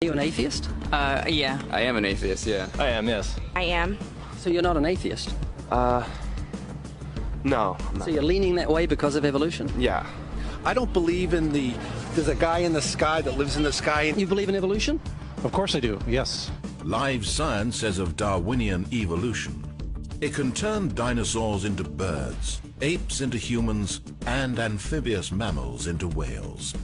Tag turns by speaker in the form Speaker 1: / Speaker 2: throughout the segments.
Speaker 1: you an atheist?
Speaker 2: Yeah.
Speaker 3: I am an atheist, yeah.
Speaker 4: I am, yes.
Speaker 5: I am.
Speaker 1: So you're not an atheist?
Speaker 4: No. I'm not.
Speaker 1: So you're leaning that way because of evolution?
Speaker 4: Yeah.
Speaker 6: I don't believe in there's a guy in the sky that lives in the sky.
Speaker 1: You believe in evolution?
Speaker 7: Of course I do, yes.
Speaker 8: Live science says of Darwinian evolution, it can turn dinosaurs into birds, apes into humans, and amphibious mammals into whales.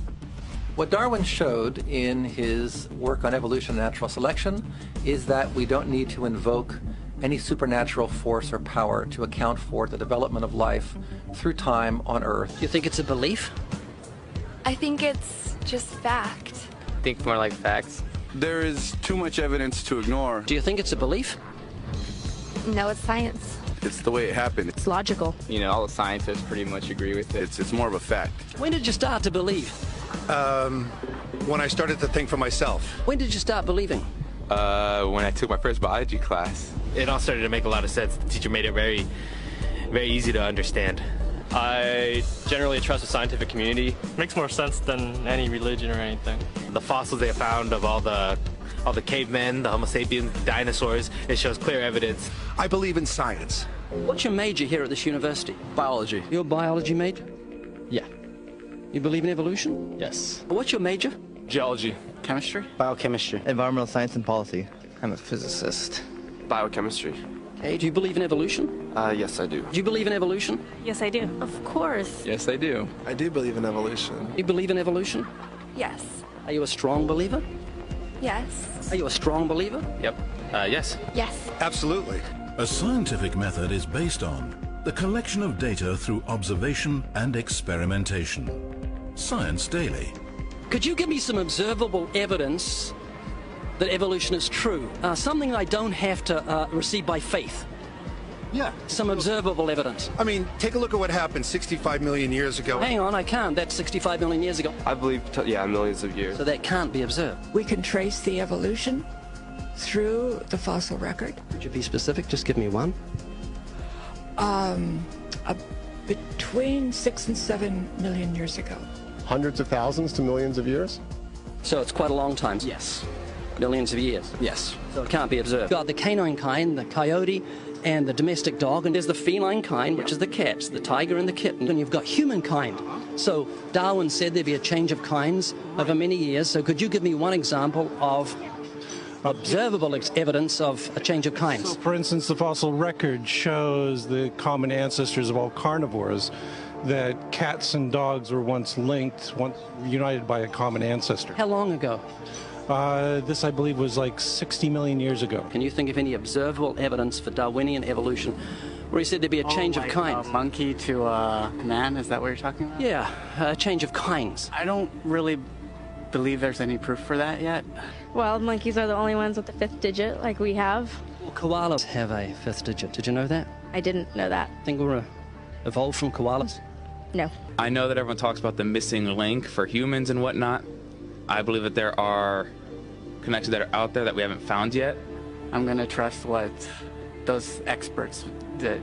Speaker 9: What Darwin showed in his work on evolution and natural selection is that we don't need to invoke any supernatural force or power to account for the development of life through time on Earth.
Speaker 1: Do you think it's a belief?
Speaker 5: I think it's just fact.
Speaker 3: Think more like facts. There is too much evidence to ignore.
Speaker 1: Do you think it's a belief?
Speaker 5: No, it's science.
Speaker 3: It's the way it happened.
Speaker 5: It's logical.
Speaker 3: You know, all the scientists pretty much agree with it. It's more of a fact.
Speaker 1: When did you start to believe?
Speaker 6: When I started to think for myself.
Speaker 1: When did you start believing?
Speaker 3: When I took my first biology class.
Speaker 4: It all started to make a lot of sense. The teacher made it very, very easy to understand. I generally trust the scientific community.
Speaker 10: Makes more sense than any religion or anything.
Speaker 4: The fossils they found of all the cavemen, the Homo sapiens, dinosaurs, it shows clear evidence.
Speaker 6: I believe in science.
Speaker 1: What's your major here at this university?
Speaker 3: Biology.
Speaker 1: You're a biology major?
Speaker 10: Yeah.
Speaker 1: You believe in evolution?
Speaker 10: Yes.
Speaker 1: What's your major?
Speaker 4: Geology.
Speaker 3: Chemistry?
Speaker 10: Biochemistry.
Speaker 2: Environmental science and policy.
Speaker 10: I'm a physicist.
Speaker 4: Biochemistry.
Speaker 1: Okay, do you believe in evolution?
Speaker 4: Yes, I do.
Speaker 1: Do you believe in evolution?
Speaker 5: Yes, I do. Of course.
Speaker 3: Yes, I do.
Speaker 4: I do believe in evolution.
Speaker 1: You believe in evolution?
Speaker 5: Yes.
Speaker 1: Are you a strong believer?
Speaker 5: Yes.
Speaker 1: Are you a strong believer?
Speaker 4: Yep. Yes.
Speaker 5: Yes.
Speaker 6: Absolutely.
Speaker 8: A scientific method is based on the collection of data through observation and experimentation. Science Daily.
Speaker 1: Could you give me some observable evidence that evolution is true? Something I don't have to receive by faith.
Speaker 6: Yeah.
Speaker 1: Some observable evidence.
Speaker 6: I mean, take a look at what happened 65 million years ago.
Speaker 1: Hang on, I can't. That's 65 million years ago.
Speaker 4: I believe, millions of years.
Speaker 1: So that can't be observed.
Speaker 11: We can trace the evolution through the fossil record.
Speaker 1: Could you be specific? Just give me one.
Speaker 11: Between 6 and 7 million years ago.
Speaker 7: Hundreds of thousands to millions of years?
Speaker 1: So it's quite a long time.
Speaker 10: Yes.
Speaker 1: Millions of years.
Speaker 10: Yes.
Speaker 1: So it can't be observed. You've got the canine kind, the coyote, and the domestic dog, and there's the feline kind, which is the cats, the tiger and the kitten, and you've got humankind. So Darwin said there'd be a change of kinds over many years, so could you give me one example of observable evidence of a change of kinds?
Speaker 7: So, for instance, the fossil record shows the common ancestors of all carnivores, that cats and dogs were once linked, once united by a common ancestor.
Speaker 1: How long ago?
Speaker 7: This, I believe, was like 60 million years ago.
Speaker 1: Can you think of any observable evidence for Darwinian evolution where he said there'd be a change of kinds?
Speaker 2: Monkey to man, is that what you're talking about?
Speaker 1: Yeah, a change of kinds.
Speaker 2: I don't really believe there's any proof for that yet.
Speaker 5: Well, monkeys are the only ones with the 5th digit, like we have.
Speaker 1: Well, koalas have a 5th digit. Did you know that?
Speaker 5: I didn't know that.
Speaker 1: Think we're evolved from koalas?
Speaker 5: No.
Speaker 3: I know that everyone talks about the missing link for humans and whatnot. I believe that there are connections that are out there that we haven't found yet.
Speaker 2: I'm going to trust what those experts did.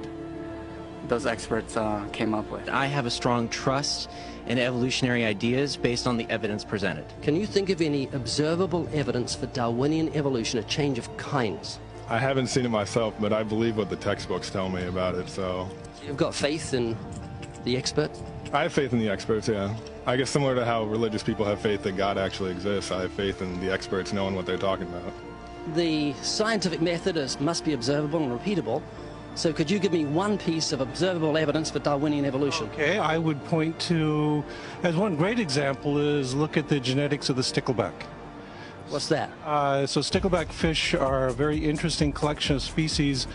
Speaker 2: Those experts came up with.
Speaker 10: I have a strong trust in evolutionary ideas based on the evidence presented.
Speaker 1: Can you think of any observable evidence for Darwinian evolution, a change of kinds?
Speaker 12: I haven't seen it myself, but I believe what the textbooks tell me about it, so...
Speaker 1: You've got faith in the experts?
Speaker 12: I have faith in the experts, yeah. I guess similar to how religious people have faith that God actually exists, I have faith in the experts knowing what they're talking about.
Speaker 1: The scientific method must be observable and repeatable. So could you give me one piece of observable evidence for Darwinian evolution?
Speaker 7: Okay, I would point to, as one great example is look at the genetics of the stickleback.
Speaker 1: What's that?
Speaker 7: So stickleback fish are a very interesting collection of species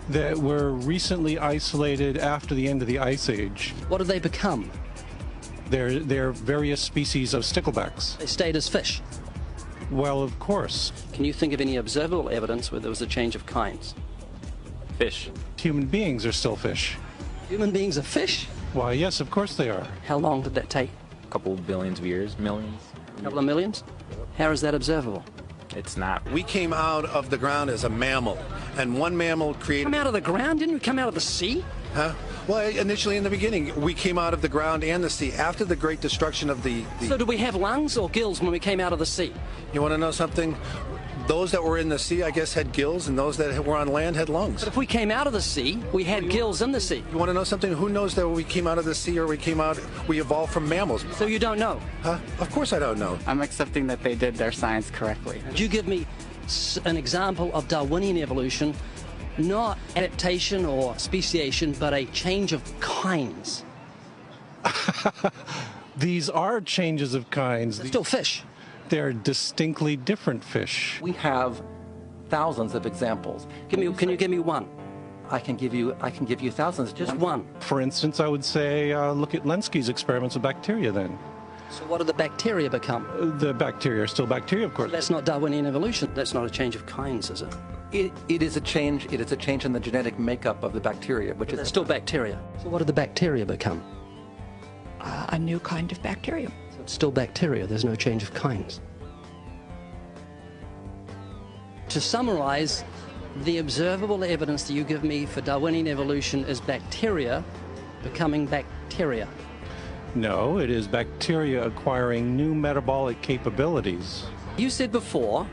Speaker 7: that were recently isolated after the end of the Ice Age.
Speaker 1: What did they become?
Speaker 7: They're various species of sticklebacks.
Speaker 1: They stayed as fish?
Speaker 7: Well, of course.
Speaker 1: Can you think of any observable evidence where there was a change of kinds?
Speaker 4: Fish.
Speaker 7: Human beings are still fish.
Speaker 1: Human beings are fish?
Speaker 7: Why, yes, of course they are.
Speaker 1: How long did that take?
Speaker 3: A couple billions of years, millions.
Speaker 1: A couple of millions? How is that observable?
Speaker 3: It's not.
Speaker 6: We came out of the ground as a mammal, and one mammal created...
Speaker 1: Come out of the ground? Didn't we come out of the sea?
Speaker 6: Huh? Well, initially in the beginning, we came out of the ground and the sea. After the great destruction of the...
Speaker 1: So do we have lungs or gills when we came out of the sea?
Speaker 6: You want to know something? Those that were in the sea, I guess, had gills, and those that were on land had lungs.
Speaker 1: But if we came out of the sea, we had gills in the sea.
Speaker 6: You want to know something? Who knows that we came out of the sea or we evolved from mammals?
Speaker 1: So you don't know?
Speaker 6: Huh? Of course I don't know.
Speaker 2: I'm accepting that they did their science correctly.
Speaker 1: Could you give me an example of Darwinian evolution, not adaptation or speciation, but a change of kinds?
Speaker 7: These are changes of kinds.
Speaker 1: They're still fish.
Speaker 7: They're distinctly different fish.
Speaker 9: We have thousands of examples.
Speaker 1: Can you give me one?
Speaker 9: I can give you thousands.
Speaker 1: Just one.
Speaker 7: For instance, I would say look at Lenski's experiments with bacteria then.
Speaker 1: So what do the bacteria become?
Speaker 7: The bacteria are still bacteria, of course.
Speaker 1: That's not Darwinian evolution. That's not a change of kinds, is it?
Speaker 9: It is a change. It is a change in the genetic makeup of the bacteria, which is
Speaker 1: still bacteria. So what do the bacteria become?
Speaker 11: A new kind of bacterium.
Speaker 1: So it's still bacteria. There's no change of kinds. To summarize, the observable evidence that you give me for Darwinian evolution is bacteria becoming bacteria.
Speaker 7: No, it is bacteria acquiring new metabolic capabilities.
Speaker 1: You said before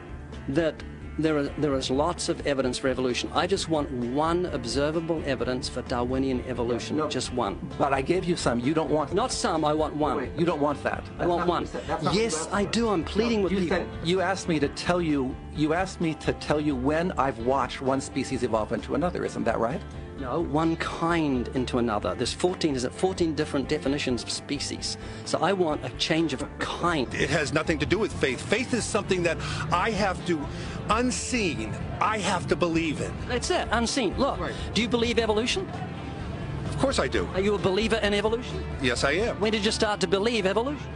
Speaker 1: that there is lots of evidence for evolution. I just want one observable evidence for Darwinian evolution.
Speaker 9: No,
Speaker 1: just one.
Speaker 9: But I gave you some. You don't want...
Speaker 1: Not some, I want one.
Speaker 9: Wait, you don't want that.
Speaker 1: I want one. Yes, I do. I'm pleading with people.
Speaker 9: You asked me to tell you when I've watched one species evolve into another. Isn't that right?
Speaker 1: No, one kind into another. There's 14 different definitions of species. So I want a change of kind.
Speaker 6: It has nothing to do with faith. Faith is something that I have to, unseen, I have to believe in.
Speaker 1: That's it, unseen. Look, do you believe evolution?
Speaker 6: Of course I do.
Speaker 1: Are you a believer in evolution?
Speaker 6: Yes, I am.
Speaker 1: When did you start to believe evolution?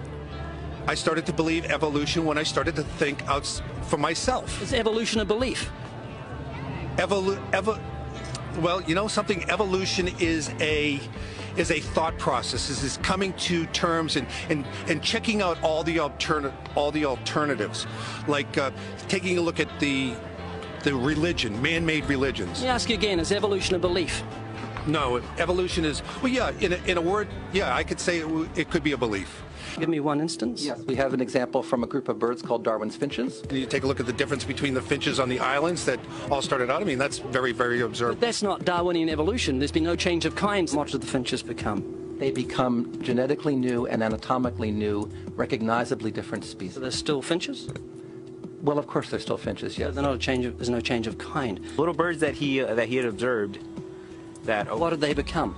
Speaker 6: I started to believe evolution when I started to think out for myself.
Speaker 1: Is evolution a belief?
Speaker 6: Well, you know something? Evolution is a thought process. Is coming to terms and checking out all the alternatives, like taking a look at the religion, man-made religions.
Speaker 1: Let me ask you again: is evolution a belief?
Speaker 6: No, evolution is, well, yeah. In a word, yeah, I could say it could be a belief.
Speaker 1: Give me one instance.
Speaker 9: Yes, we have an example from a group of birds called Darwin's finches.
Speaker 6: You take a look at the difference between the finches on the islands that all started out. I mean, that's very, very observable.
Speaker 1: But that's not Darwinian evolution. There's been no change of kinds. What do the finches become?
Speaker 9: They become genetically new and anatomically new, recognizably different species.
Speaker 1: So they're still finches?
Speaker 9: Well, of course, they're still finches. Yes.
Speaker 1: So there's no change of kind.
Speaker 13: Little birds that he had observed.
Speaker 1: What did they become?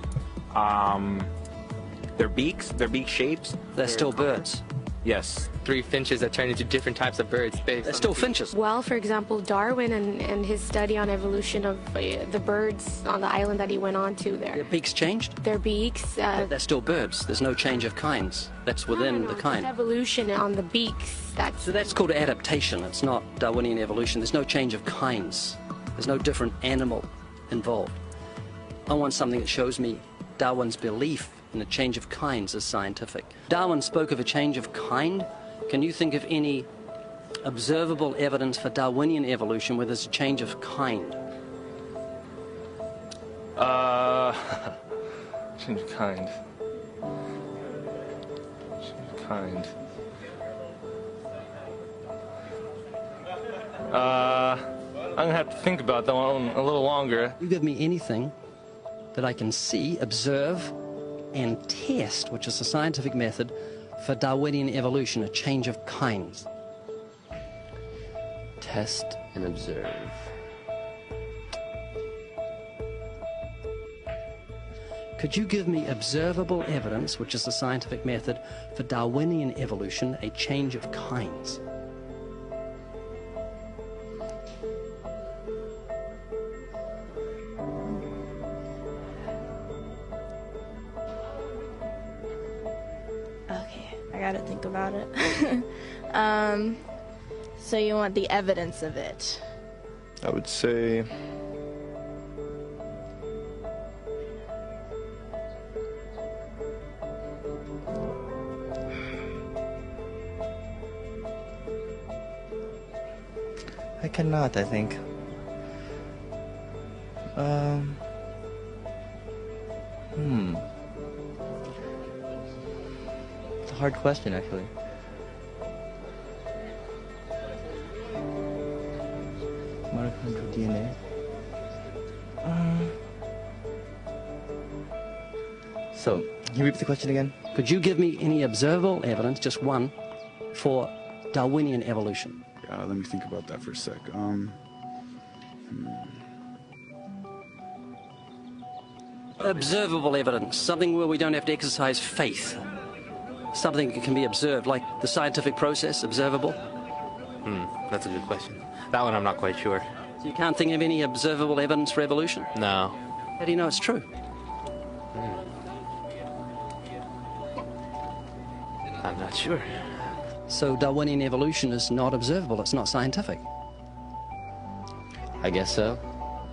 Speaker 13: Their beak shapes.
Speaker 1: They're still birds.
Speaker 13: Yes.
Speaker 4: 3 finches that turn into different types of birds.
Speaker 1: They're still finches.
Speaker 5: Well, for example, Darwin and his study on evolution of the birds on the island that he went on to there.
Speaker 1: Their beaks changed?
Speaker 5: Their beaks.
Speaker 1: They're still birds. There's no change of kinds. That's within the kind.
Speaker 5: Evolution on the beaks.
Speaker 1: So that's called adaptation. It's not Darwinian evolution. There's no change of kinds. There's no different animal involved. I want something that shows me Darwin's belief in a change of kinds is scientific. Darwin spoke of a change of kind. Can you think of any observable evidence for Darwinian evolution where there's a change of kind?
Speaker 14: Change of kind. Change of kind. I'm gonna have to think about that one a little longer.
Speaker 1: You give me anything that I can see, observe, and test, which is the scientific method for Darwinian evolution, a change of kinds.
Speaker 15: Test and observe.
Speaker 1: Could you give me observable evidence, which is the scientific method for Darwinian evolution, a change of kinds?
Speaker 16: I gotta think about it. So you want the evidence of it?
Speaker 14: I would say
Speaker 17: I cannot, I think. It's a hard question, actually. Mitochondrial DNA. So, can you repeat the question again?
Speaker 1: Could you give me any observable evidence, just one, for Darwinian evolution?
Speaker 15: Let me think about that for a sec.
Speaker 1: Observable evidence, something where we don't have to exercise faith. Something that can be observed, like the scientific process, observable.
Speaker 4: That's a good question. That one I'm not quite sure.
Speaker 1: So you can't think of any observable evidence for evolution?
Speaker 4: No.
Speaker 1: How do you know it's true?
Speaker 4: I'm not sure.
Speaker 1: So Darwinian evolution is not observable, it's not scientific.
Speaker 17: I guess so.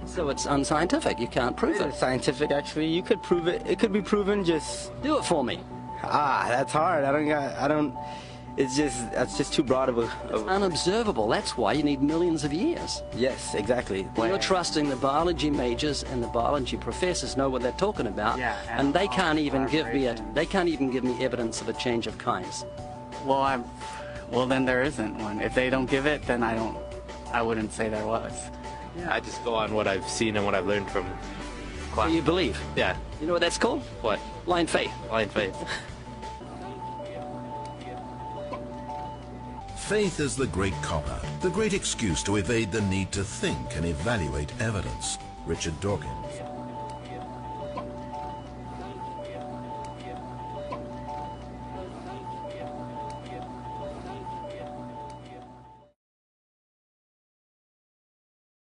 Speaker 1: So it's unscientific, you can't prove it.
Speaker 18: It's scientific, actually. You could prove it. It could be proven, just...
Speaker 1: Do it for me.
Speaker 18: That's hard. That's just too broad of a...
Speaker 1: It's unobservable, that's why you need millions of years.
Speaker 18: Yes, exactly.
Speaker 1: You're trusting the biology majors and the biology professors know what they're talking about, and they can't even give me evidence of a change of kinds.
Speaker 2: Well, then there isn't one. If they don't give it, then I wouldn't say there was.
Speaker 4: I just go on what I've seen and what I've learned from class.
Speaker 1: So you believe?
Speaker 4: Yeah.
Speaker 1: You know what that's called?
Speaker 4: What?
Speaker 1: Blind faith.
Speaker 4: Blind faith.
Speaker 8: Faith is the great cop-out, the great excuse to evade the need to think and evaluate evidence. Richard Dawkins.